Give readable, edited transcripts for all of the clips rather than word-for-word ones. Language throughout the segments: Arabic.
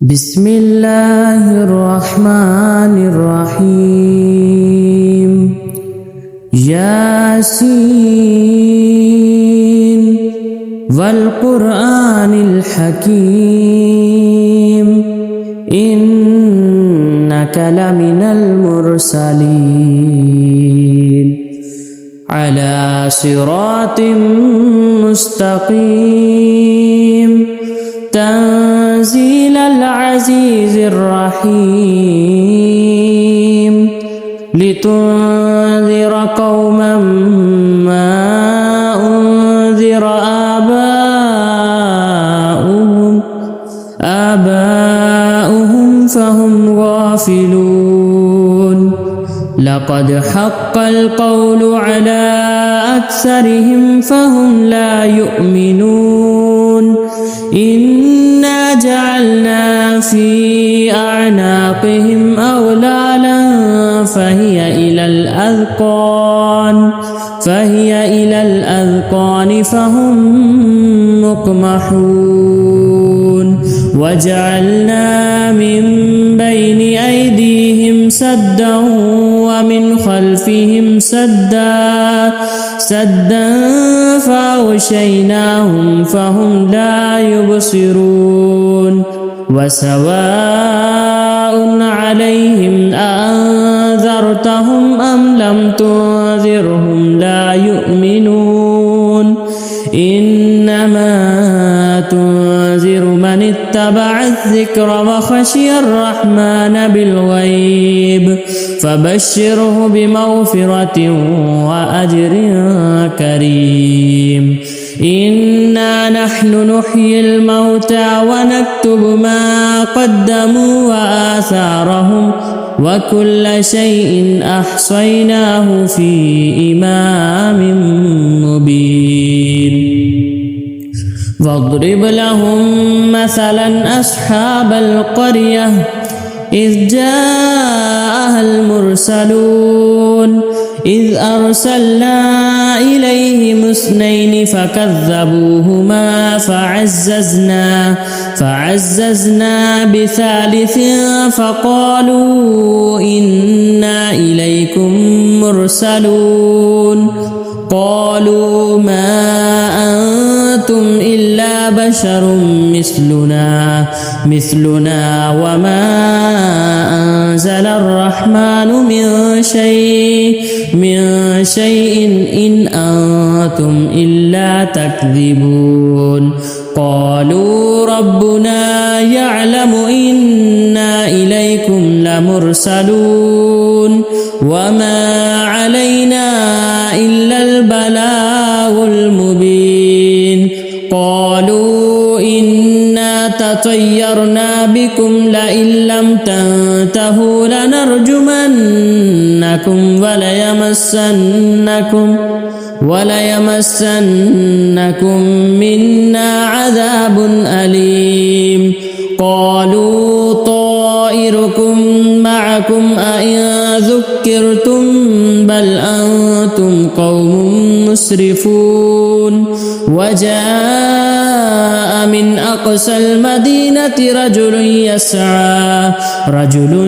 بسم الله الرحمن الرحيم ياسين والقرآن الحكيم إنك لمن المرسلين على صراط مستقيم تنزيل العزيز الرحيم لتنذر قوما ما أنذر آباؤهم فهم غافلون لقد حق القول على أكثرهم فهم لا يؤمنون إنا جعلنا في أعناقهم أغلالا فهي إلى الأذقان فهم مقمحون وجعلنا من بين أيديهم سدا ومن خلفهم سدا فأغشيناهم فهم لا يبصرون وسواء عليهم أأنذرتهم أم لم تنذرهم لا يؤمنون إنما تنذر من اتبع الذكر وخشي الرحمن بالغيب فبشره بمغفرة وأجر كريم إنا نحن نحيي الموتى ونكتب ما قدموا وآثارهم وكل شيء أحصيناه في إمام مبين واضرب لهم مثلا أصحاب القرية إذ جاءها المرسلون إذ أرسلنا إليهم اثنين فكذبوهما فعززنا بثالث فقالوا إنا إليكم مرسلون قالوا ما أنتم إلا بشر مثلنا وما أنزل الرحمن من شيء إن أنتم إلا تكذبون قالوا ربنا يعلم إنا إليكم لمرسلون وما علينا إلا البلاغ المبين قالوا إنا تطيرنا بكم لئن لم تنتهوا لنرجمنكم وليمسنكم منا عذاب أليم قالوا طائركم معكم أئن ذكرتم بل أنتم قوم مسرفون وجاء من أقصى المدينة رجل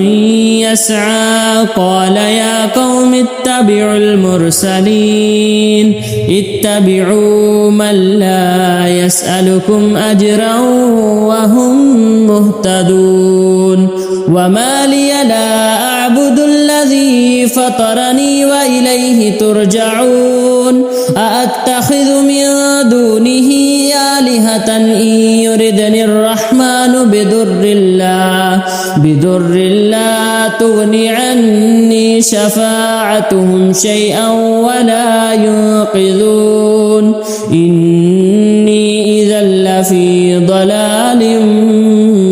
يسعى قال يا قوم اتبعوا المرسلين اتبعوا من لا يسألكم أجرا وهم مهتدون وما لي لا أعبد الذي فطرني وإليه ترجعون أأتخذ من دونه آلهة إن يردني الرحمن بضر لا تغني عني شفاعتهم شيئا ولا ينقذون إني إذا لفي ضلال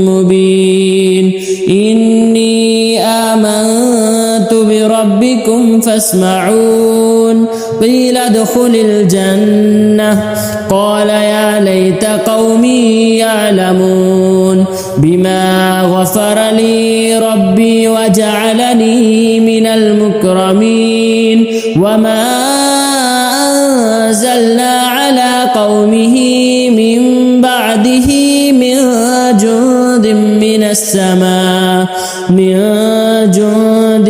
مبين إني آمنت بربكم فاسمعون قيل ادخل الجنة قال يا ليت قومي يعلمون بما غفر لي ربي وجعلني من المكرمين وما أنزلنا على قومه من بعده من جند جند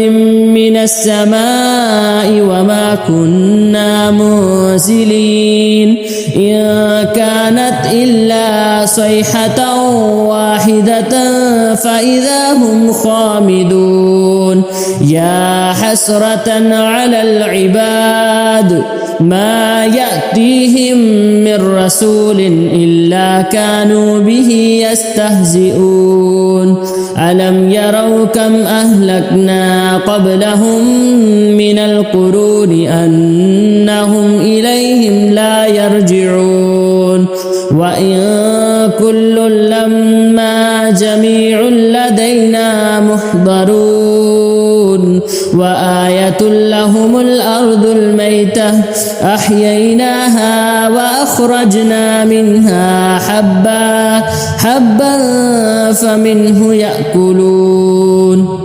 من السماء وما كنا منزلين إن كانت إلا صيحة واحدة فإذا هم خامدون يا حسرة على العباد ما يأتيهم من رسول إلا كانوا به يستهزئون ألم يروا كم أهلكنا قبلهم من القرون أنهم إليهم لا يرجعون وإن كل لما جميع لدينا محضرون وآية لهم الأرض الميتة أحييناها وأخرجنا منها حبا فمنه يأكلون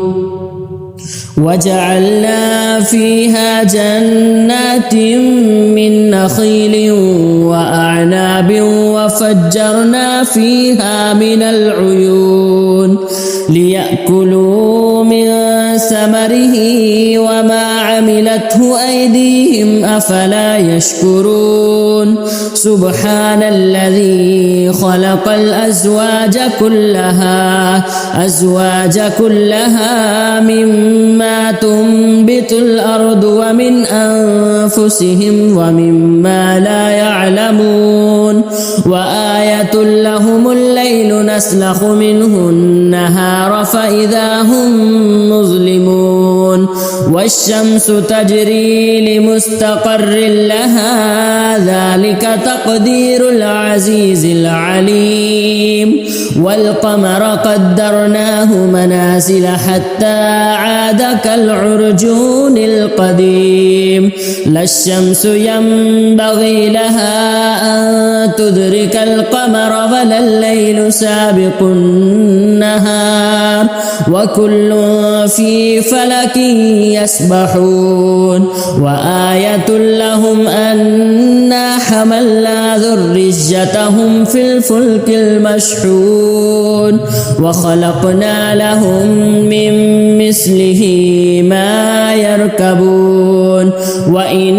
وجعلنا فيها جنات من نخيل وأعناب وفجرنا فيها من العيون ليأكلوا من ثمره وما عملته أيديهم أفلا يشكرون سبحان الذي خلق الأزواج كلها مما تنبت الأرض ومن أنفسهم ومما لا يعلمون وآية لهم الليل نسلخ منه النهار فإذا هم مظلمون والشمس تجري لمستقر لها ذلك تقدير العزيز العليم والقمر قدرناه منازل حتى عاد كالعرجون القديم لا الشمس ينبغي لها أن تدرك القمر ولا الليل سابق النهار وكل في فلك يسبحون وآية لهم أنا حملنا ذريتهم في الفلك المشحون وخلقنا لهم من مثله ما يركبون وإن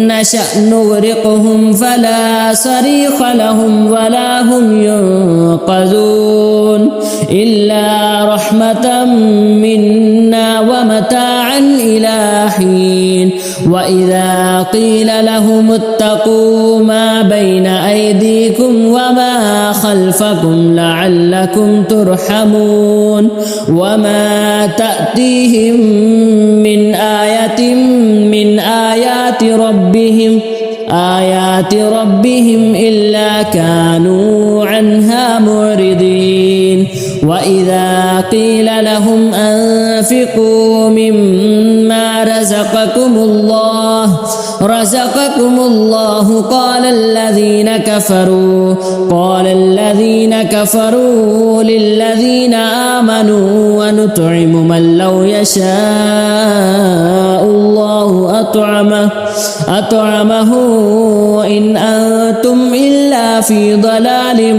نشأ نغرقهم فلا صريخ لهم ولا هم ينقذون إلا رحمة منا ومتاعا إلى حين وإذا قيل لهم اتقوا ما بين أيديكم وما خلفكم لعلكم ترحمون وما تأتيهم من آية من آيات ربهم إلا كانوا عنها معرضين وإذا قيل لهم أنفقوا مما رزقكم الله قال الذين كفروا للذين آمنوا ونطعم من لو يشاء الله أطعمه إن أنتم إلا في ضلال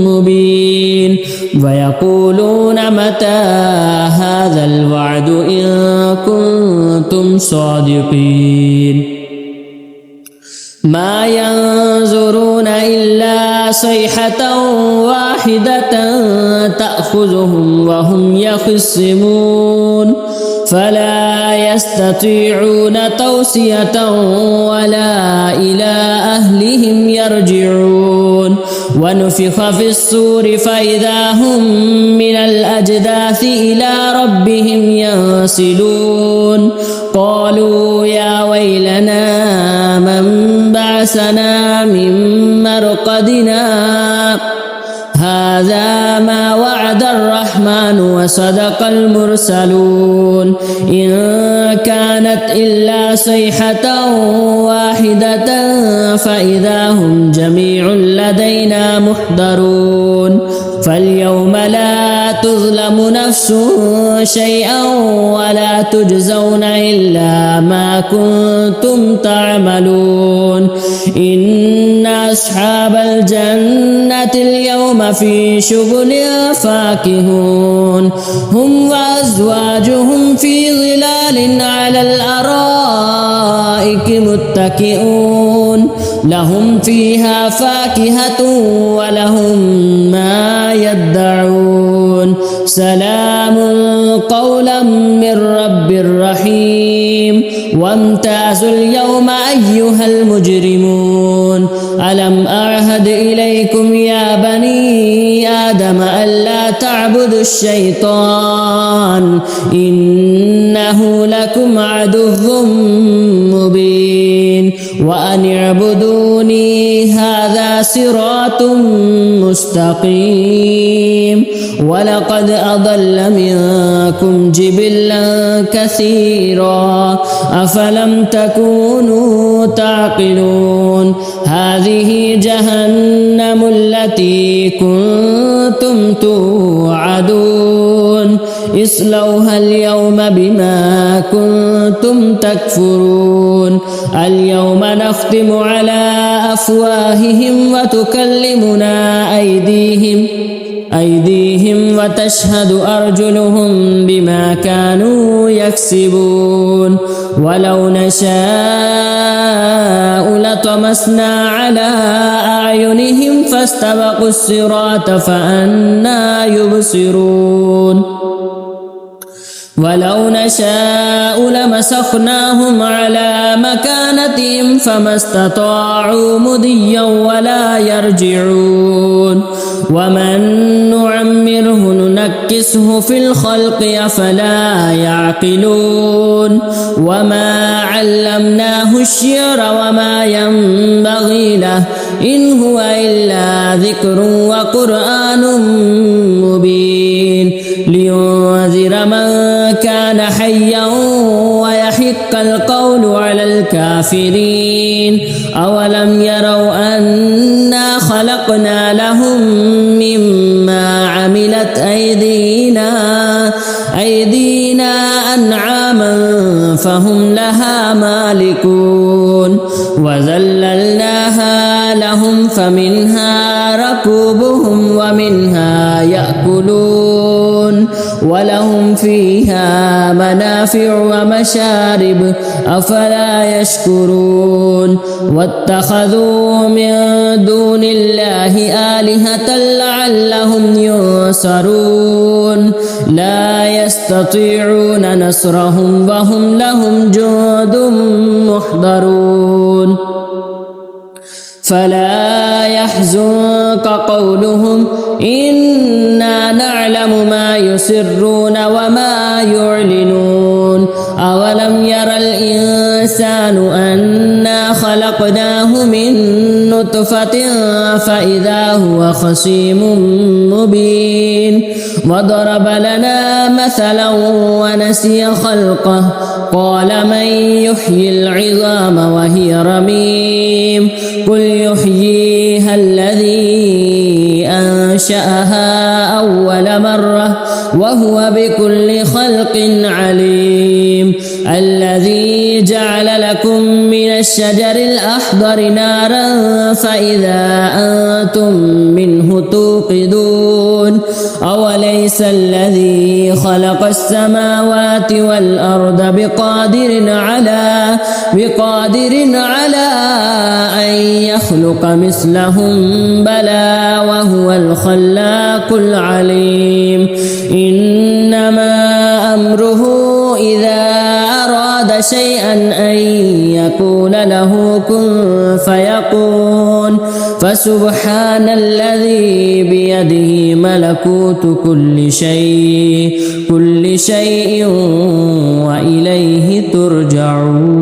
مبين ويقولون متى هذا الوعد إن كنتم صادقين ما ينظرون إلا صيحة واحدة تأخذهم وهم يخصمون فلا يستطيعون توصية ولا إلى أهلهم يرجعون ونفخ في الصور فإذا هم من الأجداث إلى ربهم ينسلون قالوا يا ويلنا من بعثنا من مرقدنا هذا ما وعد الرحمن وصدق المرسلون إن كانت إلا صيحة واحدة فإذا هم جميع لدينا محضرون فاليوم لا تظلم نفس شيئا ولا تجزون إلا ما كنتم تعملون إن أصحاب الجنة اليوم في شغل فاكهون هم وأزواجهم في ظلال على الأرائك متكئون لهم فيها فاكهة ولهم ما يدعون سلام قولا من رب رحيم وامتازوا اليوم أيها المجرمون ألم أعهد إليكم يا بني آدم ألا تعبدوا الشيطان إنه لكم عدو مبين وأن اعبدوني هذا صراط مستقيم ولقد أضل منكم جبلا كثيرا أفلم تكونوا تعقلون هذه جهنم التي كنتم توعدون اصلوها اليوم بما كنتم تكفرون اليوم نختم على أفواههم وتكلمنا أيديهم وتشهد أرجلهم بما كانوا يكسبون ولو نشاء لطمسنا على أعينهم فاستبقوا الصراط فأنى يبصرون ولو نشاء لمسخناهم على مكانتهم فما استطاعوا مضيا ولا يرجعون ومن نعمره ننكسه في الخلق أفلا يعقلون وما علمناه الشعر وما ينبغي له إن هو إلا ذكر وقرآن مبين لينذر من كان حيا ويحق القول على الكافرين أولم يروا أنا خلقنا لهم مما عملت أيدينا أنعاما فهم لها مالكون وذللناها لهم فمنها ركوبهم ومنها يأكلون ولهم فيها منافع ومشارب أفلا يشكرون واتخذوا من دون الله آلهة لعلهم ينصرون لا يستطيعون نصرهم وهم لهم جند محضرون فلا يحزنك قولهم إنا نعلم ما يسرون وما يعلنون أولم ير الإنسان أنا خلقناه من نطفة فإذا هو خصيم مبين وضرب لنا مثلا ونسي خلقه قال من يحيي العظام وهي رميم قل يحييها الذي أنشأها أول مرة وهو بكل خلق عليم الذي جعل لكم من الشجر الأخضر نارا فإذا أنتم منه توقدون أوليس الذي خلق السماوات والأرض بقادر على أن يخلق مثلهم بلى وهو الخلاق العليم إنما أمره إذا أراد شيئا أن يقول له كن فيكون فسبحان الذي بيده ملكوت كل شيء وإليه ترجعون.